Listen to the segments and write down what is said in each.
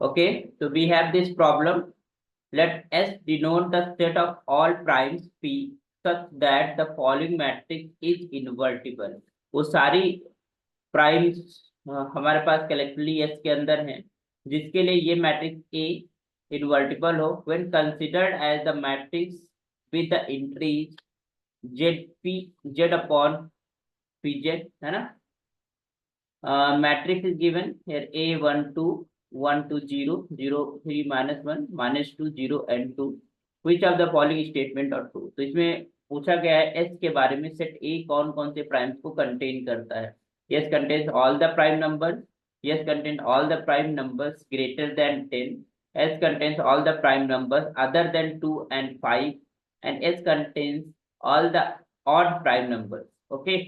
Okay, so we have this problem. Let S denote the set of all primes P such that the following matrix is invertible. वो सारी primes हमारे पास collectively S के अंदर हैं, जिसके लिए ये मैट्रिक्स ए इन्वर्टिबल हो when considered as the matrix with the entries Z P Z upon P Z, है ना. Matrix is given here A 1 2 1 2 0 0 3 minus 1 minus 2 0 and 2. Which of the following statement or true? तो इसमें पूछा गया है S के बारे में, सेट A कौन कौन से प्राइम्स को कंटेन करता है. Yes contains all the prime numbers. Yes contains all the prime numbers greater than 10. S contains all the prime numbers other than 2 and 5, and S contains all the odd prime numbers. Okay,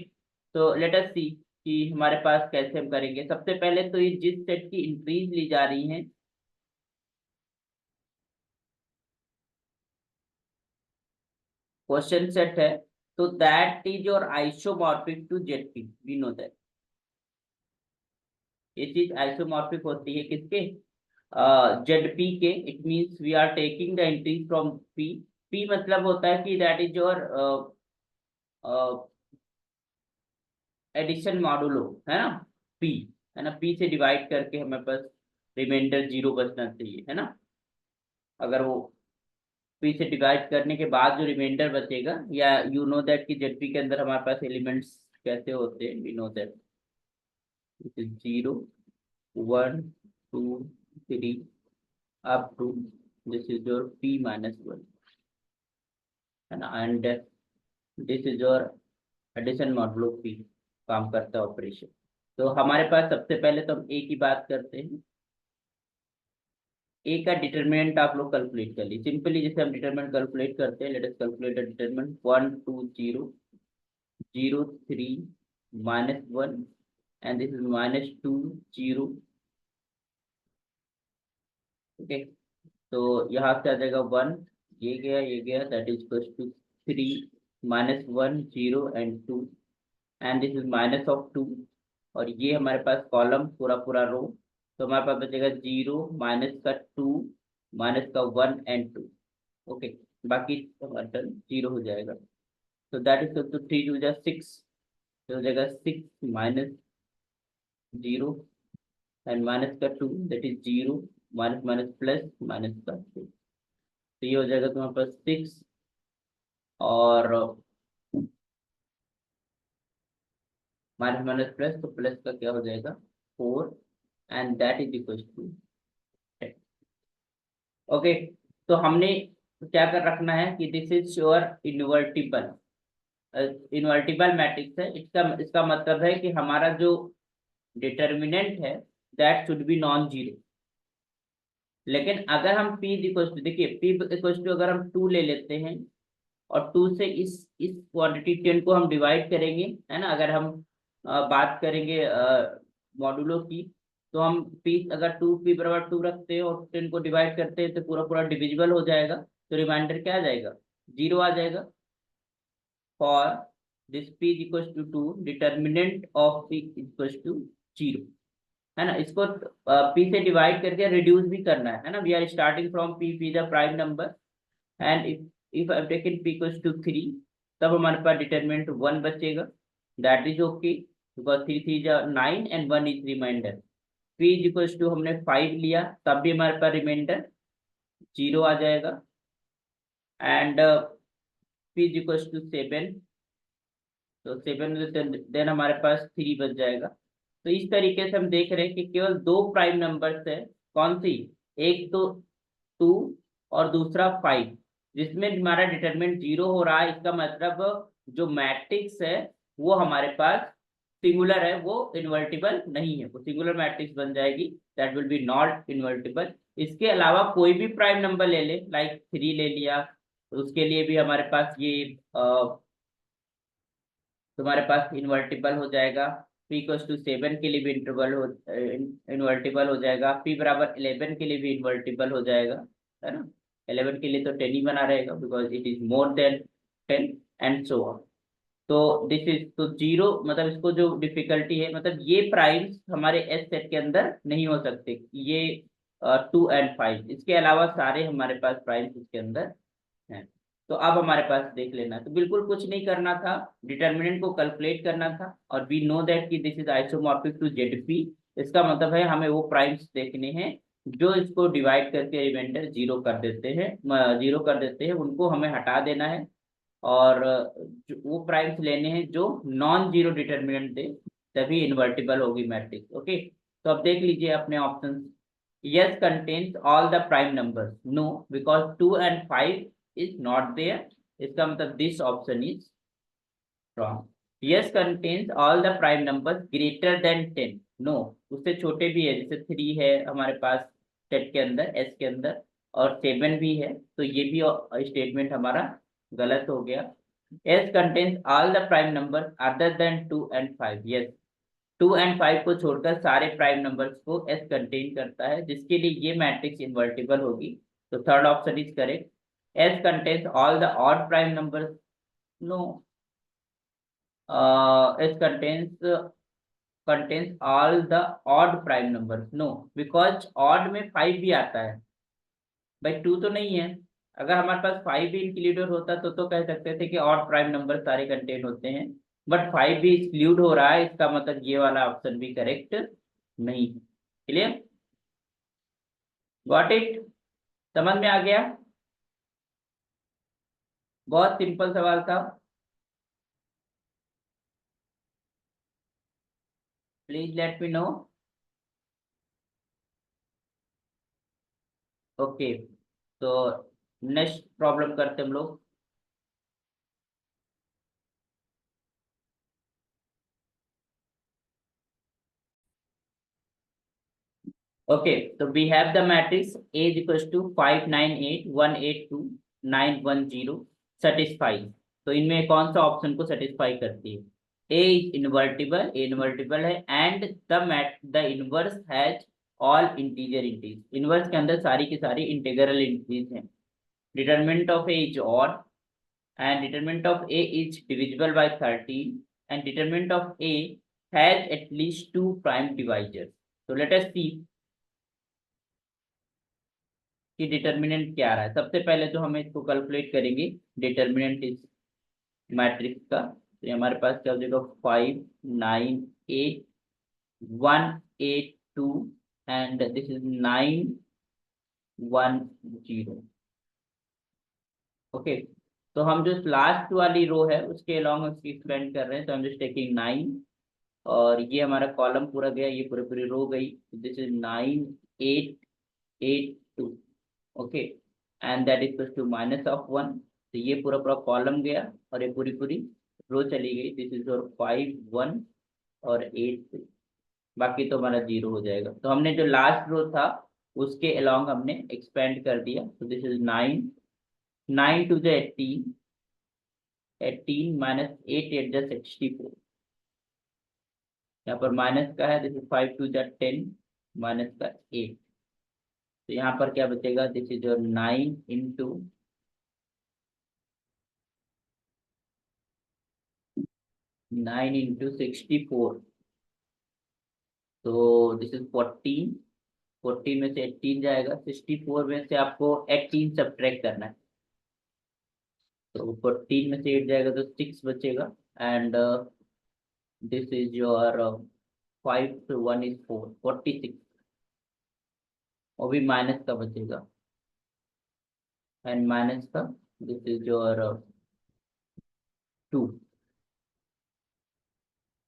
so let us see कि हमारे पास कैसे हम करेंगे. सबसे पहले तो ये जिस सेट की इंट्रीज ली जा रही हैं, क्वेश्चन सेट है, तो that is your isomorphic to Z P. We know that ये चीज आइसोमॉर्फिक होती है किसके, जेड पी के. It means we are taking the entries from P. P मतलब होता है कि that is your addition modulo, है ना. पी, है ना. पी से डिवाइड करके हमें पास रिमाइंडर 0 बचना चाहिए, है ना. अगर वो पी से डिवाइड करने के बाद जो रिमाइंडर बचेगा, या यू नो दैट कि जेडपी के अंदर हमारे पास एलिमेंट्स कैसे होते हैं. We know that it is 0 1 2 3 up to this is your p minus 1, है ना. And this is your addition modulo p काम करता है ऑपरेशन. तो हमारे पास सबसे पहले तो हम ए की बात करते हैं. ए का डिटरमिनेंट आप लोग कैलकुलेट कर लीजिए सिंपली. जैसे हम डिटरमिनेंट कैलकुलेट करते हैं, let us calculate the determinant. 1 2 0 0 3 minus 1 and this is minus 2 0. Okay, तो यहाँ से आ जाएगा 1, ये गया that is equal to 3 minus 1 0 and 2 and this is minus of 2. और ये हमारे पास कॉलम पूरा पूरा रो, तो हमारे पास बचेगा 0 माइनस का 2 माइनस का 1 एंड 2. ओके, बाकी टर्म 0 हो जाएगा. तो दैट इज तो 3 टू जा 6, तो हो जाएगा 6 माइनस 0 एंड माइनस का 2 that is 0 minus minus plus minus का 2. तो ये हो जाएगा तुम्हारे पास 6 और माइनस माइनस प्लस, तो प्लस का क्या हो जाएगा 4 and that is equal to 10. Okay, तो हमने क्या कर रखना है कि this is your invertible. Invertible matrix है. इसका मतलब है कि हमारा जो डिटर्मिनेंट है that should be non zero. लेकिन अगर हम p इक्वल टू, देखिए p इक्वल टू अगर हम 2 ले लेते हैं और 2 से इस क्वांटिटी 10 को हम डिवाइड करेंगे, है ना. अगर हम बात करेंगे मॉडुलो की, तो हम p अगर 2p बराबर 2 रखते हैं और 10 को डिवाइड करते हैं तो पूरा पूरा डिविजिबल हो जाएगा. तो रिमाइंडर क्या आ जाएगा, 0 आ जाएगा. For this p equal to 2 determinant of p equal to 0, है ना. इसको p से डिवाइड करके रिड्यूस भी करना है ना. We are starting from p the prime number and if I taken p equal to 3, तब हमारे पास डिटर्मिनेंट 1 बचेगा. दैट इज ओके बिकॉज 3 3 जा 9 and 1 is remainder. p equal to हमने 5 लिया, तब भी हमारे पास रिमाइंडर 0 आ जाएगा. एंड p इक्वल टू 7, तो 7 देन हमारे पास 3 बच जाएगा. तो इस तरीके से हम देख रहे हैं कि केवल 2 प्राइम नंबर्स है. कौन सी, एक तो 2 और दूसरा 5, जिसमें हमारा डिटरमिनेंट 0 हो रहा है. इसका मतलब जो मैट्रिक्स है वो हमारे पास सिंगुलर है, वो इन्वर्टिबल नहीं है. वो सिंगुलर मैट्रिक्स बन जाएगी, that will B not invertible. इसके अलावा कोई भी प्राइम नंबर ले ले, लाइक 3 ले लिया, तो उसके लिए भी हमारे पास ये तुम्हारे पास इन्वर्टिबल हो जाएगा. p इक्वल टू 7 के लिए भी इन्वर्टिबल हो जाएगा. p बराबर 11 के लिए भी इन्वर्टिबल हो जाएगा, है ना. 11 के लिए तो 10 ही बना रहेगा because it is more than 10 and so on. तो दिस इज तो 0, मतलब इसको जो डिफिकल्टी है, मतलब ये प्राइम्स हमारे एस सेट के अंदर नहीं हो सकते. ये 2 एंड 5, इसके अलावा सारे हमारे पास प्राइम्स इसके अंदर हैं। तो अब हमारे पास देख लेना, तो बिल्कुल कुछ नहीं करना था, डिटर्मिनेंट को कैलकुलेट करना था, और वी नो दैट कि this is isomorphic to Z P. इसका मतलब है हमें वो प्राइम्स देखने हैं जो इसको डिवाइड करके रिमाइंडर जीरो कर देते हैं, उनको हमें हटा देना है। और वो प्राइम्स लेने हैं जो नॉन जीरो डिटर्मिनेंट दे, तभी इन्वर्टिबल होगी मैट्रिक्स। ओके, तो अब देख लीजिए अपने option. Yes contains all the prime numbers, no because 2 and 5 is not there, इसका मतलब this option is wrong. Yes contains all the prime numbers greater than 10, no, उससे छोटे भी है, जैसे 3 है हमारे पास सेट के अंदर, एस के अंदर, और 7 भी है, तो ये भी स्टेटमेंट हमारा गलत हो गया। S contains all the prime numbers other than 2 and 5, yes, 2 and 5 को छोड़कर सारे प्राइम नंबर्स को एस कंटेन करता है, जिसके लिए ये मैट्रिक्स इन्वर्टिबल होगी, तो third option is correct. S contains all the odd prime numbers, no, S contains all the odd prime numbers, no, because odd में 5 भी आता है, भाई 2 तो नहीं है। अगर हमारे पास 5 भी इंक्लूडेड होता तो कह सकते थे कि ऑड प्राइम नंबर सारे कंटेन होते हैं, बट 5 भी एक्सक्लूड हो रहा है, इसका मतलब ये वाला ऑप्शन भी करेक्ट नहीं। क्लियर, गॉट इट, समझ में आ गया? बहुत सिंपल सवाल था, please let me know. Okay, तो नेक्स्ट प्रॉब्लम करते हम लोग। ओके, तो we have the matrix A is equals to 5 9 8 1 8 2 9 1 0 satisfy. तो इनमें कौन सा ऑप्शन को सेटिस्फाई करती है? A is invertible, A invertible है, and the inverse has all integer entries, inverse के अंदर सारी की सारी इंटीग्रल इंटीज हैं। Determinant of A is odd, and determinant of A is divisible by 13, and determinant of A has at least two prime divisors. So let us see कि determinant क्या आ रहा है। सबसे पहले तो हम इसको कैलकुलेट करेंगे, डिटर्मिनेंट इस मैट्रिक्स का, तो ये हमारे पास क्या हो जाएगा, 5 9 8 1 8 2 एंड दिस इज 9 1 0। ओके, तो हम जो लास्ट वाली रो है उसके अलॉन्ग उसकी एक्सपेंड कर रहे हैं, तो हम जस्ट टेकिंग 9, और ये हमारा कॉलम पूरा गया, ये पूरी पूरी रो गई, this is 9 8 8 2। Okay, and that is two minus of 1, तो ये पूरा पूरा कॉलम गया और ये पूरी पूरी रो चली गई, दिस इज और 5 1 और 8 2, बाकी तो हमारा 0 हो जाएगा। तो हमने जो लास्ट रो था उसके अलॉन्ग हमने एक्सपेंड कर दिया, तो this is 9 9 to the 18 18 minus 8 8 the 64, यहाँ पर माइनस का है, this is 5 to the 10 minus का 8, तो यहाँ पर क्या बचेगा, this is your 9 into 9 into 64, तो दिस इज 14, 14 में से 18 जाएगा, 64 में से आपको 18 सब्ट्रैक्ट करना है, तो 14 में से 8 जाएगा तो 6 बचेगा, and this is your 5 to 1 is 4 46, वो भी माइनस का बचेगा, एंड माइनस का दिस इज योर 2,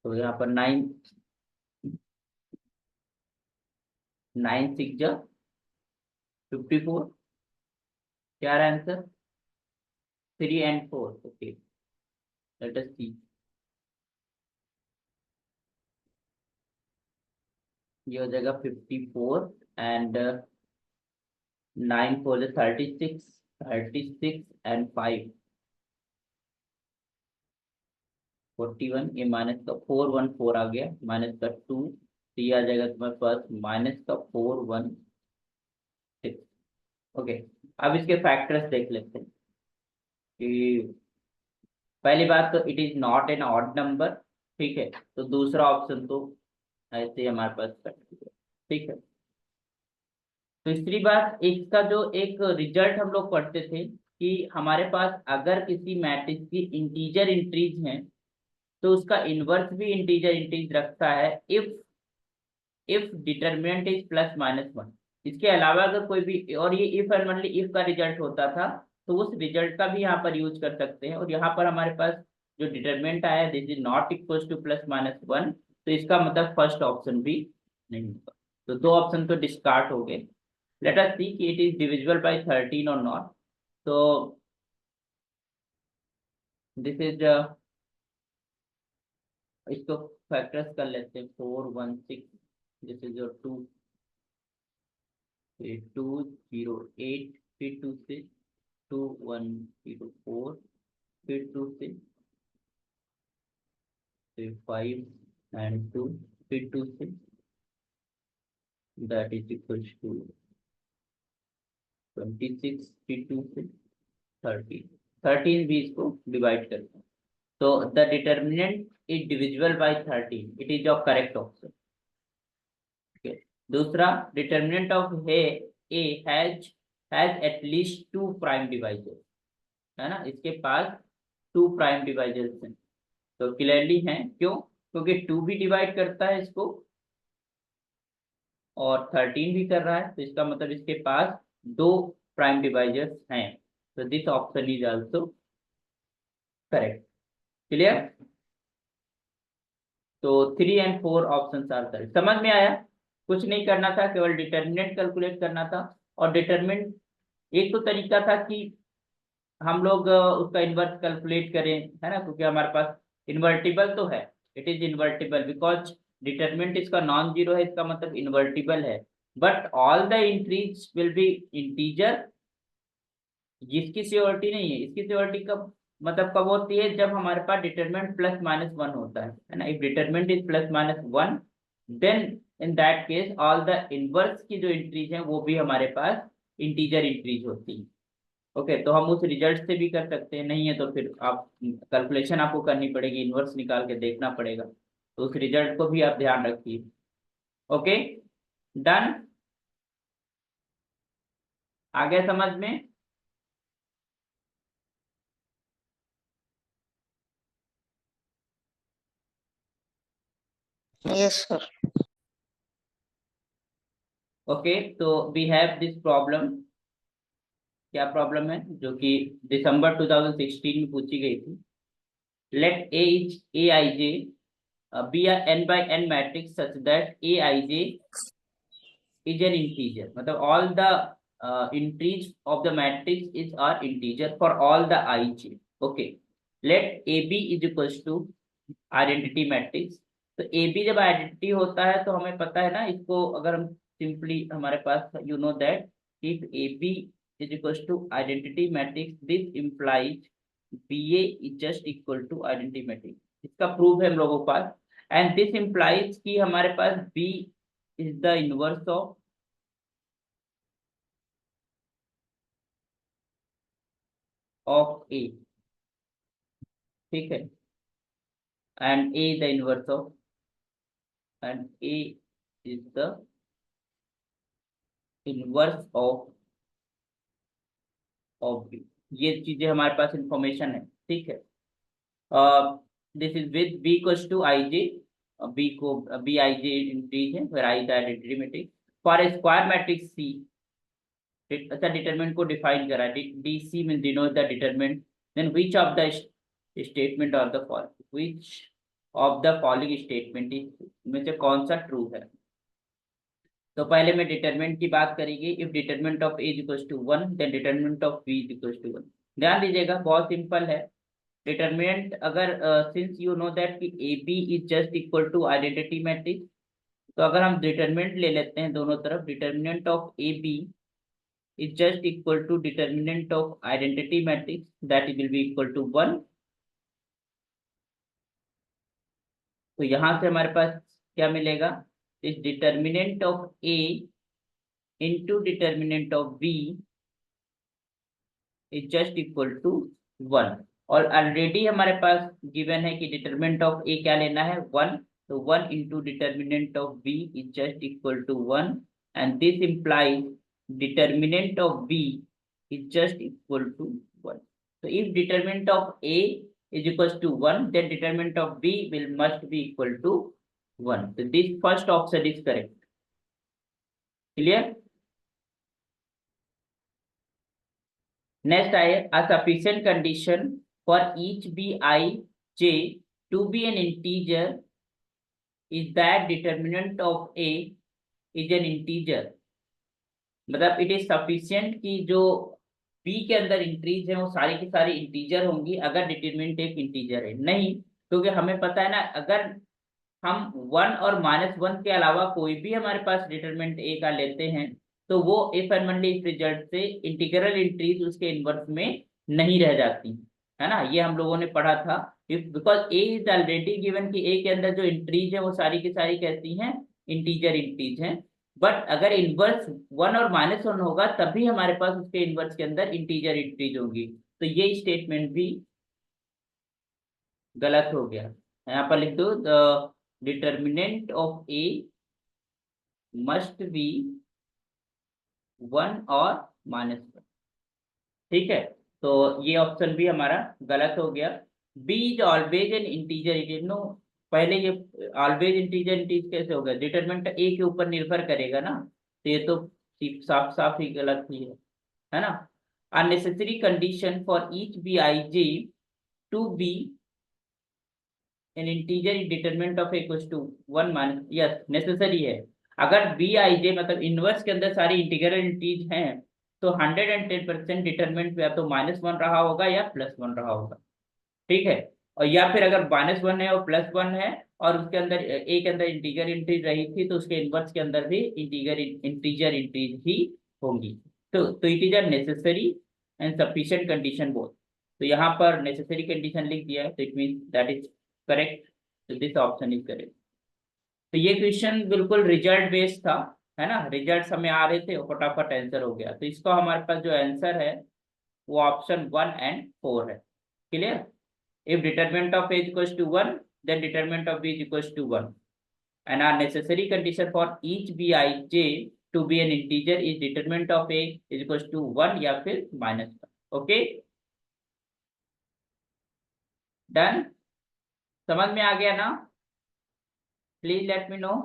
तो यहाँ पर 9 9 6 जा 54, क्या रहा answer, 3 and 4। Okay, let us see, ये हो जाएगा 54, एंड 9 4 36 36 एंड 5 41, ये माइनस का 4 1 4 आ गया, माइनस का 2, तो ये आ जाएगा तुम्हारे पास माइनस का 4 1 6। ओके, अब इसके फैक्टर्स देख लेते हैं कि पहली बात तो it is not an odd number, ठीक है, तो दूसरा ऑप्शन तो ऐसे ही हमारे पास कट गया, ठीक है। तीसरी बात, इसका जो एक रिजल्ट हम लोग पढ़ते थे कि हमारे पास अगर किसी मैट्रिक्स की इंटीजर इंट्रीज हैं तो उसका इन्वर्स भी इंटीजर इंट्रीज रखता है if determinant is plus minus one. इसके अलावा अगर कोई भी, और ये इफ एंड ओनली इफ का रिजल्ट होता था, तो उस रिजल्ट का भी यहाँ पर यूज कर सकते हैं। और यहाँ पर हमारे पास जो डिटर्मिनेंट आया this is not equal two plus minus one, तो इसका मतलब फर्स्ट ऑप्शन भी नहीं होगा। तो दो ऑप्शन तो डिस्कार्ड हो गए। लेट अस सी कि इट इज डिविजिबल बाय 13 और नॉट। तो दिस इज, इसको फैक्टर्स कर लेते हैं, 4 1 6, दिस इज योर 2, फिर 2 0 8, फिर 2 से 2 1 0 4, फिर 2 से, फिर 5 and 2, फिर 2 से, that is equals to 26, फिर 2 से 13, 13 भी इसको डिवाइड करते हैं। तो the determinant is divisible by 13, it is your correct option. दूसरा, determinant of A has at least 2 prime divisors, है ना, इसके पास 2 प्राइम डिवाइजर्स हैं। तो क्लियरली है, क्यों? क्योंकि 2 भी डिवाइड करता है इसको और 13 भी कर रहा है, तो इसका मतलब इसके पास 2 प्राइम डिवाइजर्स हैं। तो this option is also correct. Clear? तो 3 and 4 ऑप्शन आर करेक्ट। समझ में आया? कुछ नहीं करना था, केवल डिटर्मिनेंट कैलकुलेट करना था। और डिटर्मिनेंट, एक तो तरीका था कि हम लोग उसका इन्वर्स कैलकुलेट करें, है ना, क्योंकि हमारे पास इन्वर्टिबल तो है, it is invertible because determinant इसका नॉन जीरो है, इसका मतलब इन्वर्टिबल है। But all the entries will be integer, जिसकी सियोरिटी नहीं है। इसकी सियोरिटी कब, मतलब कब होती है? जब हमारे पास डिटरमिनेंट प्लस माइनस वन होता है ना। If determinant is plus minus one, then in that case all the inverse की जो इंट्रीज हैं वो भी हमारे पास इंटीजर इंट्रीज होती है। ओके, तो हम उस रिजल्ट से भी कर सकते हैं, नहीं है तो फिर आप कैलकुलेशन आपको करनी पड़ेगी, इनवर्स निकाल के देखना पड़ेगा। तो उस रिजल्ट को भी आप ध्यान रखिए। Okay, done? आ गया समझ में? Yes, sir. ओके, तो वी हैव दिस प्रॉब्लम। क्या प्रॉब्लम है? जो कि दिसंबर 2016 में पूछी गई थी। Let A I J B a n by n matrix such that a I j is an integer, मतलब all the entries of the matrix is are integer for all the I j. Okay, let a b is equals to identity matrix. तो A B जब identity होता है तो हमें पता है ना, इसको अगर हम सिंपली, हमारे पास you know that if A B is equal to identity matrix, this implies B A is just equal to identity matrix. इसका प्रूफ है हम लोगों के पास। एंड दिस इम्प्लाइज कि हमारे पास B is the inverse of A, ठीक है, and A the inverse of, and A is the inverse of B. ये चीजें हमारे पास इंफॉर्मेशन है, ठीक है। This is with B equals to I J, B को बी आई जे इंक्रीज है, फिर I the identity matrix for a square matrix C. अच्छा, डिटरमिनेंट को डिफाइन करा, D C mean denote the determinant, then which of the statement of the following, which of the following statement is, में से कौन सा true है। तो पहले में डिटरमिनेंट की बात करेंगे। If determinant of A is equal to one, then determinant of B is equal to one. ध्यान दीजिएगा, बहुत सिंपल है। डिटरमिनेंट अगर सिंस यू नो दैट कि A B is just equal to identity matrix, तो अगर हम डिटरमिनेंट ले लेते हैं दोनों तरफ, determinant of A B is just equal to determinant of identity matrix, that will be equal to one. तो यहाँ से हमारे पास क्या मिलेगा? इस determinant of A into determinant of B is just equal to one. और ऑलरेडी हमारे पास गिवन है कि डिटरमिनेंट ऑफ ए क्या लेना है, वन। तो one into determinant of B is just equal to one, and this implies determinant of B is just equal to 1. So if determinant of A is equals to 1, then determinant of B must be equal to 1. So this first option is correct. Clear? Next, a sufficient condition for each Bij to be an integer is that determinant of A is an integer. मतलब it is sufficient कि जो B के अंदर इंटीज है वो सारी की सारी इंटीजर होंगी अगर डिटरमिनेंट एक इंटीजर है। नहीं, क्योंकि हमें पता है ना, अगर हम 1 और -1 के अलावा कोई भी हमारे पास डिटरमिनेंट ए का लेते हैं तो वो if and only if result से इंटीग्रल इंट्रीज उसके इनवर्स में नहीं रह जाती, है ना। ये हम लोगों ने पढ़ा था। If because A is already given कि ए के अंदर जो इंट्रीज है वो सारी की सारी कहती हैं इंटीजर इंट्रीज हैं। बट अगर इनवर्स 1 और -1 होगा तभी हमारे पास उसके इनवर्स के अंदर इंटीजर इंट्रीज होंगी। तो ये स्टेटमेंट भी गलत हो गया। यहाँ पर लिख दो the determinant of A must be 1 और -1। ठीक है, तो ये ऑप्शन भी हमारा गलत हो गया। B is always an integer, it is no. पहले ये ऑलवेज इंटीजर इंटीज कैसे होगा, डिटरमिनेंट ए के ऊपर निर्भर करेगा ना, तो ये तो साफ साफ ही गलत ही है ना। Unnecessary condition for each B I J to be an integer is determinant of equals to 1 yes necessary है। अगर बी आई जे मतलब इनवर्स के अंदर सारी इंटीग्रल इंटीज हैं तो 110% डिटरमिनेंट या तो -1 रहा होगा या +1 रहा होगा। ठीक है, और या फिर अगर -1 है और +1 है और उसके अंदर ए के अंदर इंटीजर इंटीज रही थी तो उसके इनवर्स के अंदर भी इंटीजर इंटीज ही होंगी। तो it is a necessary and sufficient condition both. तो यहाँ पर नेसेसरी कंडीशन लिख दिया है तो it means that is correct. तो दिस ऑप्शन इज करेक्ट। तो ये क्वेश्चन बिल्कुल रिजल्ट बेस्ड था, है ना। रिजल्ट हमें आ रहे थे और फटाफट आंसर हो गया। तो इसका हमारे पास जो आंसर है वो ऑप्शन 1 एंड 4 है। Clear? If determinant of A is equals to 1, then determinant of B is equals to 1. And our necessary condition for each Bij to be an integer is determinant of A is equals to 1 या फिर -1. Okay? Done? समझ में आ गया ना? Please let me know.